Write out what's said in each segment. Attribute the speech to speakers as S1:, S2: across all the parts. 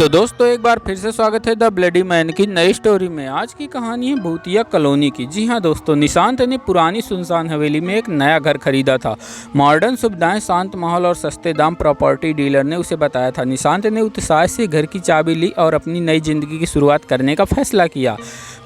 S1: तो दोस्तों एक बार फिर से स्वागत है द ब्लडी मैन की नई स्टोरी में। आज की कहानी है भूतिया कॉलोनी की। जी हाँ दोस्तों, निशांत ने पुरानी सुनसान हवेली में एक नया घर खरीदा था। मॉडर्न सुविधाएं, शांत माहौल और सस्ते दाम प्रॉपर्टी डीलर ने उसे बताया था। निशांत ने उत्साह से घर की चाबी ली और अपनी नई जिंदगी की शुरुआत करने का फैसला किया।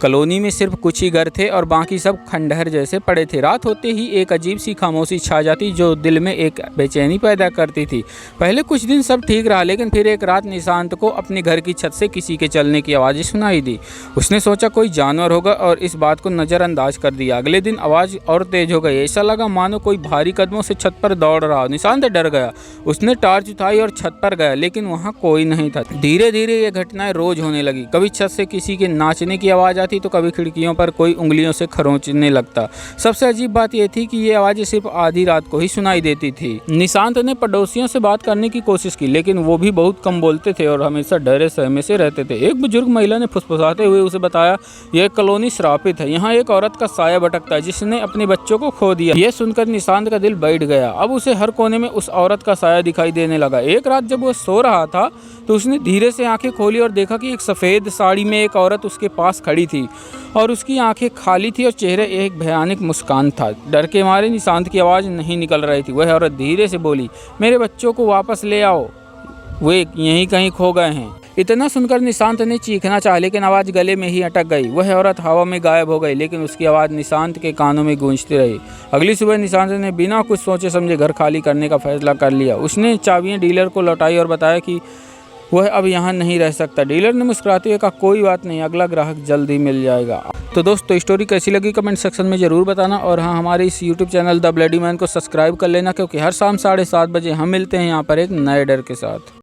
S1: कॉलोनी में सिर्फ कुछ ही घर थे और बाकी सब खंडहर जैसे पड़े थे। रात होते ही एक अजीब सी खामोशी छा जाती जो दिल में एक बेचैनी पैदा करती थी। पहले कुछ दिन सब ठीक रहा, लेकिन फिर एक रात निशांत को अपने घर की छत से किसी के चलने की आवाज़ सुनाई दी। उसने सोचा कोई जानवर होगा और इस बात को नज़रअंदाज कर दिया। अगले दिन आवाज़ और तेज हो गई। ऐसा लगा मानो कोई भारी कदमों से छत पर दौड़ रहा। निशांत डर गया। उसने टॉर्च उठाई और छत पर गया, लेकिन वहाँ कोई नहीं था। धीरे धीरे ये घटनाएं रोज होने लगी। कभी छत से किसी के नाचने की आवाज़ आती तो कभी खिड़कियों पर कोई उंगलियों से खरोंचने लगता। सबसे अजीब बात यह थी कि ये आवाज़ें सिर्फ आधी रात को ही सुनाई देती थी। निशांत ने पड़ोसियों से बात करने की कोशिश की, लेकिन वो भी बहुत कम बोलते थे और हमेशा डरे सहमे से रहते थे। एक बुजुर्ग महिला ने फुसफुसाते हुए उसे बताया, यह कॉलोनी श्रापित है। यहाँ एक औरत का साया भटकता है जिसने अपने बच्चों को खो दिया। यह सुनकर निशांत का दिल बैठ गया। अब उसे हर कोने में उस औरत का साया दिखाई देने लगा। एक रात जब वो सो रहा था तो उसने धीरे से आंखें खोली और देखा कि एक सफ़ेद साड़ी में एक औरत उसके पास खड़ी थी और उसकी आंखें खाली थी और चेहरे एक भयानक मुस्कान था। डर के मारे निशांत की आवाज़ नहीं निकल रही थी। वह औरत धीरे से बोली, मेरे बच्चों को वापस ले आओ, वे यहीं कहीं खो गए हैं। इतना सुनकर निशांत ने चीखना चाहा, लेकिन आवाज़ गले में ही अटक गई। वह औरत हवा में गायब हो गई, लेकिन उसकी आवाज़ निशांत के कानों में गूंजती रही। अगली सुबह निशांत ने बिना कुछ सोचे समझे घर खाली करने का फैसला कर लिया। उसने चाबियां डीलर को लौटाई और बताया कि वह अब यहाँ नहीं रह सकता। डीलर ने मुस्कुराते हुए कहा, कोई बात नहीं, अगला ग्राहक जल्द ही मिल जाएगा। तो दोस्तों स्टोरी कैसी लगी कमेंट सेक्शन में ज़रूर बताना, और हाँ, हमारे इस YouTube channel the bloody man को सब्सक्राइब कर लेना, क्योंकि हर शाम 7:30 बजे हम मिलते हैं यहाँ पर एक नए डर के साथ।